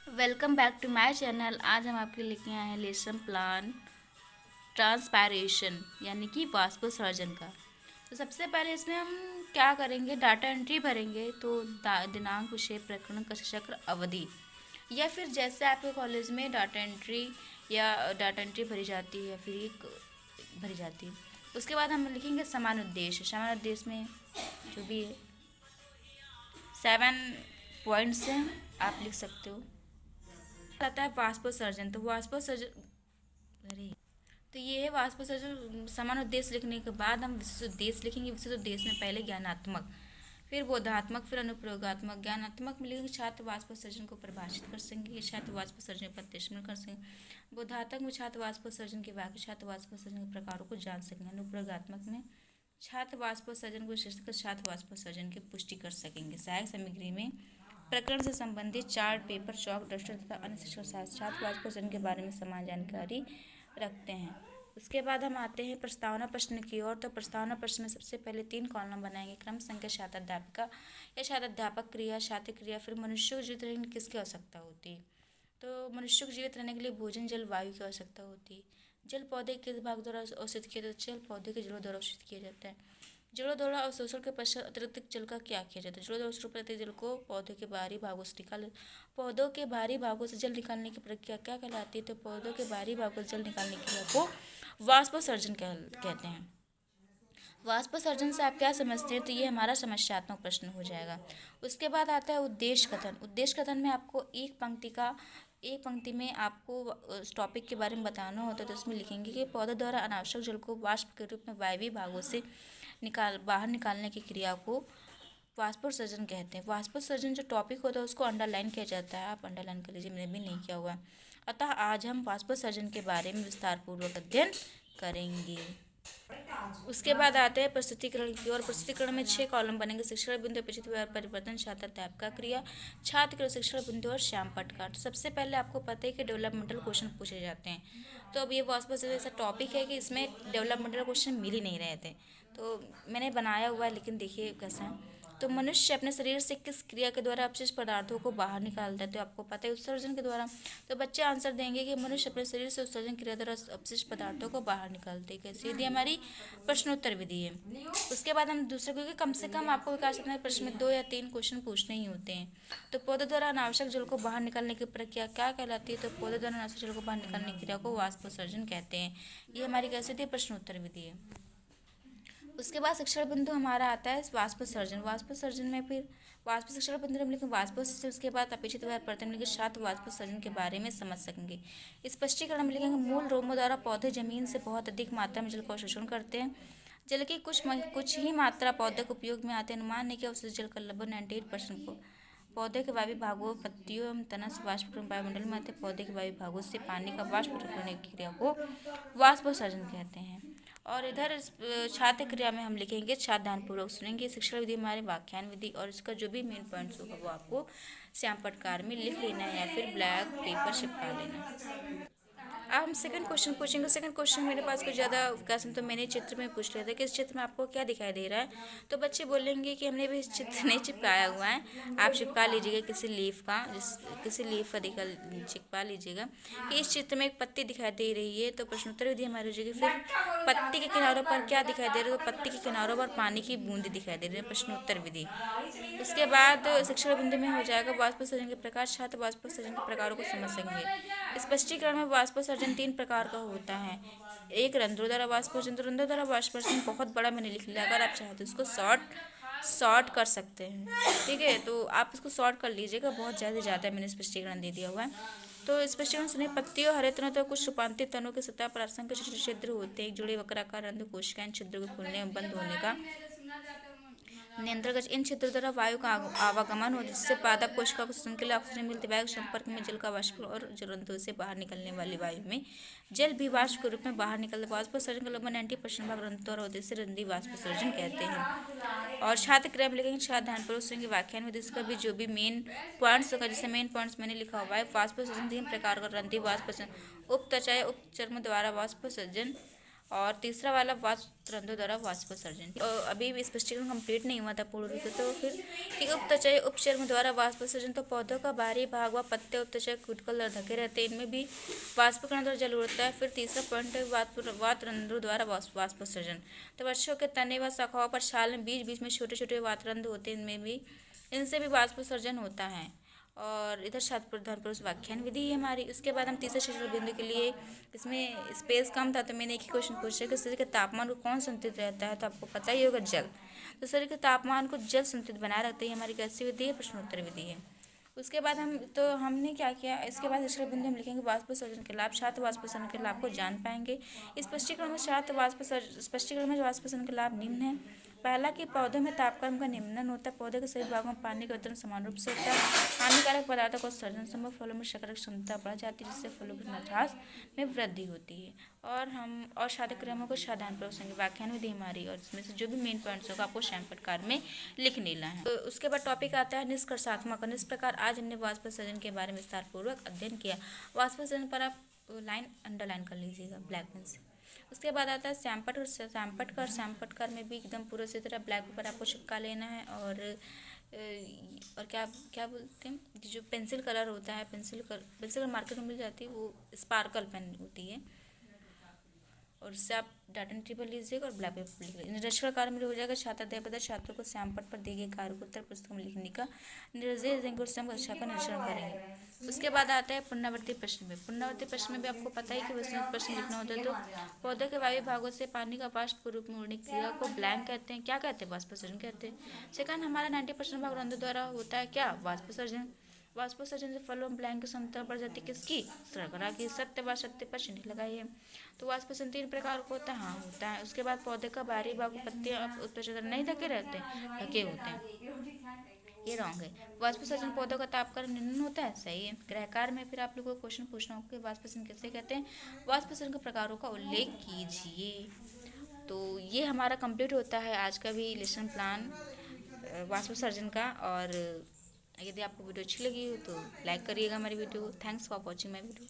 Welcome back to my channel. आज हम आपके लिए लेके आए हैं लेसन प्लान ट्रांसपैरेशन यानी कि वाष्पोत्सर्जन का। तो सबसे पहले इसमें हम क्या करेंगे, डाटा एंट्री भरेंगे। तो दिनांक, विषय, प्रकरण, चक्र, अवधि, या फिर जैसे आपके कॉलेज में डाटा एंट्री या डाटा एंट्री भरी जाती है फिर एक भरी जाती है। उसके बाद हम लिखेंगे समान उद्देश्य। समान उद्देश्य में जो भी है 7 पॉइंट्स हैं, आप लिख सकते हो। आता है वाष्पोत्सर्जन। तो वाष्पोत्सर्जन, अरे, तो ये है वाष्पोत्सर्जन। समान उद्देश्य लिखने के बाद हम विशिष्ट उद्देश्य लिखेंगे। विशिष्ट उद्देश्य में पहले ज्ञानात्मक, फिर बोधात्मक, फिर अनुप्रयोगात्मक। ज्ञानात्मक में लिखेंगे छात्र वाष्पोत्सर्जन को परिभाषित कर सकेंगे, छात्र वाष्पोत्सर्जन पर प्रश्न कर सकेंगे। बोधात्मक में छात्र वाष्पोत्सर्जन के वाक्य, छात्र वाष्पोत्सर्जन के प्रकारों को जान सकेंगे। अनुप्रयोगात्मक में छात्र वाष्पोत्सर्जन को विशेष कर छात्र वाष्पोत्सर्जन की पुष्टि कर सकेंगे। सहायक सामग्री में प्रकरण से संबंधित चार्ट, पेपर, चौक, डस्टर तथा अन्य शिक्षण शास्त्र छात्र वाष्पोत्सर्जन के बारे में समान जानकारी रखते हैं। उसके बाद हम आते हैं प्रस्तावना प्रश्न की ओर। तो प्रस्तावना प्रश्न में सबसे पहले 3 कॉलम बनाएंगे। क्रम संख्या, छात्राध्यापिका या छात्राध्यापक, क्रिया, छात्र क्रिया, फिर मनुष्य को जीवित रहने की किसकी आवश्यकता होती है। तो मनुष्य को जीवित रहने के लिए भोजन, जल, वायु की आवश्यकता होती है। जल पौधे के किस भाग द्वारा अवशोषित किया जाता है। जल पौधे के जड़ों द्वारा अवशोषित किया जाता है। जड़ों द्वारा अवशोषण के पश्चात अतिरिक्त जल का क्या किया जाता है। जड़ों द्वारा अवशोषण पर अतिरिक्त जल को पौधों के बाहरी भागों से पौधों के बाहरी भागों से जल निकालने की प्रक्रिया क्या कहलाती है। तो पौधों के बाहरी भागों से जल निकालने की क्रिया को वाष्पोत्सर्जन कहते हैं। वाष्पोत्सर्जन से आप क्या समझते हैं। तो ये हमारा समस्यात्मक प्रश्न हो जाएगा। उसके बाद आता है उद्देश्य कथन। उद्देश्य कथन में आपको एक पंक्ति में आपको उस टॉपिक के बारे में बताना होता है। तो उसमें लिखेंगे कि पौधों द्वारा अनावश्यक जल को वाष्प के रूप में वायवीय भागों से बाहर निकालने की क्रिया को वाष्पोत्सर्जन कहते हैं। वाष्पोत्सर्जन जो टॉपिक होता है उसको अंडरलाइन किया जाता है। आप अंडरलाइन कर लीजिए, मैंने भी नहीं किया हुआ है। अतः आज हम वाष्पोत्सर्जन के बारे में विस्तारपूर्वक अध्ययन करेंगे। उसके बाद आते हैं प्रस्तुतिकरण की ओर। प्रस्तुतिकरण में 6 कॉलम बनेंगे। शिक्षण बिंदु, अपेक्षित परिवर्तन, छात्राध्यापिका क्रिया, छात्र के शिक्षण बिंदु और श्याम पटकार। तो सबसे पहले आपको पता है कि डेवलपमेंटल क्वेश्चन पूछे जाते हैं। तो अब ये वाष्पोत्सर्जन ऐसा टॉपिक है कि इसमें डेवलपमेंटल क्वेश्चन मिल ही नहीं रहे थे। तो मैंने बनाया हुआ है, लेकिन देखिए कैसा है। तो मनुष्य अपने शरीर से किस क्रिया के द्वारा अपशिष्ट पदार्थों को बाहर निकालता है। तो आपको पता है उत्सर्जन के द्वारा। तो बच्चे आंसर देंगे कि मनुष्य अपने शरीर से उत्सर्जन क्रिया द्वारा अपशिष्ट पदार्थों को बाहर निकालते हैं। कैसी विधि हमारी प्रश्नोत्तर विधि है। उसके बाद हम दूसरे, क्योंकि कम से कम आपको विकास अपने प्रश्न में 2 या 3 क्वेश्चन पूछने ही होते हैं। तो पौधे द्वारा अनावश्यक जल को बाहर निकालने की प्रक्रिया क्या कहलाती है। तो पौधे द्वारा अनावश्यक जल को बाहर निकालने की क्रिया को वाष्पोत्सर्जन कहते हैं। ये हमारी कैसी थी, प्रश्नोत्तर विधि है। उसके बाद शिक्षण बिंदु हमारा आता है वाष्पोत्सर्जन। वाष्पोत्सर्जन में फिर वाष्प शिक्षण बिंदु में लिखें वाष्पोत्सर्जन। उसके बाद अपेक्षित परिवर्तन में लिखें छात्र वाष्पोत्सर्जन के बारे में समझ सकेंगे। स्पष्टीकरण में लिखेंगे मूल रोगों द्वारा पौधे जमीन से बहुत अधिक मात्रा में जल का अवशोषण करते हैं। जल की कुछ ही मात्रा पौधे को उपयोग में आते हैं। अनुमान है कि अवशोषित जल का लगभग 98% को पौधे के वायु भागों, पत्तियों एवं तना से वाष्प वायुमंडल में आते पौधे के वायु भागों से पानी का वाष्प करने की क्रिया को वाष्पोत्सर्जन कहते हैं। और इधर छात्र क्रिया में हम लिखेंगे, छात्र ध्यानपूर्वक सुनेंगे। शिक्षण विधि हमारे व्याख्यान विधि, और इसका जो भी मेन पॉइंट्स होगा वो आपको श्याम पटकार में लिख लेना है या फिर ब्लैक पेपर चिपका लेना। अब हम सेकंड क्वेश्चन पूछेंगे। सेकंड क्वेश्चन मेरे पास कुछ ज़्यादा क्वेश्चन तो मैंने चित्र में पूछ लिया था कि इस चित्र में आपको क्या दिखाई दे रहा है। तो बच्चे बोलेंगे कि हमने भी इस चित्र नहीं चिपकाया हुआ है, आप चिपका लीजिएगा किसी लीफ का, किसी लीफ का चिपका लीजिएगा कि इस चित्र में एक पत्ती दिखाई दे रही है। तो प्रश्नोत्तर विधि हमारी हो जाएगी। फिर पत्ती के किनारों पर क्या दिखाई दे रहा है। तो पत्ती के किनारों पर पानी की बूंद दिखाई दे रही है, प्रश्नोत्तर विधि। उसके बाद शिक्षण बिंदु में हो जाएगा वाष्पोत्सर्जन के प्रकार। छात्र वाष्पोत्सर्जन के प्रकारों को समझ सकेंगे। स्पष्टीकरण में वाष्पोत्सर्जन 3 प्रकार का होता है। एक रंध्रों द्वारा वाष्पोत्सर्जन। तो रंध्रों द्वारा वाष्पोत्सर्जन बहुत बड़ा मैंने लिख लिया, अगर आप चाहें तो उसको शॉर्ट कर सकते हैं, ठीक है। तो आप इसको शॉर्ट कर लीजिएगा, बहुत ज़्यादा मैंने स्पष्टीकरण दे दिया हुआ है। तो स्पष्टीकरण सुनिए। पत्तियों हरे तनों तो कुछ रूपांतरित तनों की सतह पर असंख्य छोटे छिद्र होते हैं। जुड़े वक्राकार रंध्र कोशिकाएं छिद्रों के खुलने और बंद होने का नियंत्रण। इन छिद्रों द्वारा वायु का आवागमन होता है, जिससे पादप कोशिका को श्वसन के लिए ऑक्सीजन मिलती है। वायु के संपर्क में जल का वाष्प और रंध्रों से बाहर निकलने वाली वायु में जल भी वाष्प के रूप में बाहर निकलता है। वाष्पोत्सर्जन का लगभग 90% भाग रंध्रों द्वारा होते हैं, इसे रंध्रीय वाष्पोत्सर्जन कहते हैं। और छात्र क्रिया में लिखेंगे, छात्र ध्यानपूर्वक सुनेंगे व्याख्यान में इसका भी जो भी मेन पॉइंट्स होगा, जैसे मेन पॉइंट्स मैंने लिखा हुआ है। वाष्पोत्सर्जन 3 प्रकार का। रंध्रीय वाष्पोत्सर्जन, उपत्वचा या उपचर्म द्वारा वाष्पोत्सर्जन, और तीसरा वाला वाष्प रंध्रों द्वारा वाष्पोत्सर्जन। अभी भी स्पष्टीकरण कंप्लीट नहीं हुआ था पूर्ण रूप से। तो फिर कि उपत्वचय उपचर्म द्वारा वाष्पोत्सर्जन, तो पौधों का बाहरी भाग व पत्ते उपत्वचय कूटकर ढके रहते हैं, इनमें भी वाष्पीकरण द्वारा जल उड़ता है। फिर तीसरा पॉइंट है वात रंध्रों द्वारा वाष्पोत्सर्जन। तो वृक्षों के तने व शाखाओं पर छाल में बीच बीच में छोटे छोटे वातरंध्र होते हैं, इनमें भी इनसे भी वाष्पोत्सर्जन होता है। और इधर छात्र प्रधान पुरुष व्याख्यान विधि है हमारी। उसके बाद हम तीसरे शिक्षण बिंदु के लिए, इसमें स्पेस कम था तो मैंने एक ही क्वेश्चन पूछा कि शरीर के तापमान को कौन संतुलित रहता है, तो आपको पता ही होगा जल। तो शरीर के तापमान को जल संतुलित बनाए रखते ही हमारी कैसी विधि है, प्रश्नोत्तर विधि है। उसके बाद हमने क्या किया, इसके बाद शिक्षण बिंदु हम लिखेंगे वाष्पोत्सर्जन के लाभ। छात्र वाष्पोत्सर्जन के लाभ को जान पाएंगे। स्पष्टीकरण में स्पष्टीकरण में वाष्पोत्सर्जन के लाभ निम्न है। पहला कि पौधों में तापक्रम का निम्नन होता है। पौधे के सभी भागों में पानी का वितरण समान रूप से होता है। हानिकारक पदार्थों का उत्सर्जन संभव। फलों में शर्करा की क्षमता बढ़ जाती है, जिससे फलों की मिठास में वृद्धि होती है। और शादिक्रमों को सावधानपूर्वक समझेंगे। व्याख्यान विधि हमारी, और इसमें से जो भी मेन पॉइंट्स होगा आपको शैंपटकार में लिख लेना है। तो उसके बाद टॉपिक आता है निष्कर्षात्मक। इस प्रकार आज हमने वाष्पोत्सर्जन के बारे में विस्तारपूर्वक अध्ययन किया। वाष्पोत्सर्जन पर आप लाइन अंडरलाइन कर लीजिएगा ब्लैक पेन से। उसके बाद आता है सैंपटकर में भी एकदम पूरे से तरह ब्लैक पेपर आपको चिपका लेना है। और क्या क्या बोलते हैं, जो पेंसिल कलर होता है, पेंसिल मार्केट में मिल जाती है, वो स्पार्कल पेन होती है, और उससे आप डाटा एंट्री पर लीजिएगा और ब्लैक पेपर पर लिखिएगा। निरीक्षण कार्य में हो जाएगा। छात्र अध्यापक छात्रों को सैंपट पर दिए गए कार्य को उत्तर पुस्तिका में लिखने का निर्देश देंगे, उससे हम कक्षा का निरीक्षण करेंगे। उसके बाद आता है पुनरावृत्ति प्रश्न में। पुनरावृत्ति प्रश्न में भी आपको पता है कि वस्तुनिष्ठ प्रश्न लिखना होता है। तो पौधे के वायु भागों से पानी का वाष्प के रूप में उड़ने की क्रिया को ब्लैंक कहते हैं। क्या कहते हैं? वाष्पोत्सर्जन कहते हैं। सेकंड, हमारा 90% भाग रंध्र द्वारा होता है। क्या? वाष्पोत्सर्जन। वाष्पोत्सर्जन से फलों में ब्लैंक की क्षमता बढ़ जाती है। किसकी? शर्करा की। सत्य व सत्य पर चिन्ह लगाइए। तो वाष्पोत्सर्जन 3 प्रकार का होता है। हाँ, होता है। उसके बाद पौधे का बाहरी भाग पत्ते उत्तोलन नहीं ढके रहते, ढके होते हैं, ये रॉन्ग है। वाष्पोत्सर्जन पौधों का तापक्रम निम्न होता है, सही है। गृहकार में फिर आप लोगों को क्वेश्चन पूछना होगा कि वाष्पोत्सर्जन किसे कहते हैं। वाष्पोत्सर्जन के प्रकारों का उल्लेख कीजिए। तो ये हमारा कंप्लीट होता है आज का भी लेसन प्लान वाष्पोत्सर्जन का। और यदि आपको वीडियो अच्छी लगी हो तो लाइक करिएगा हमारी वीडियो को। Thanks for watching my video.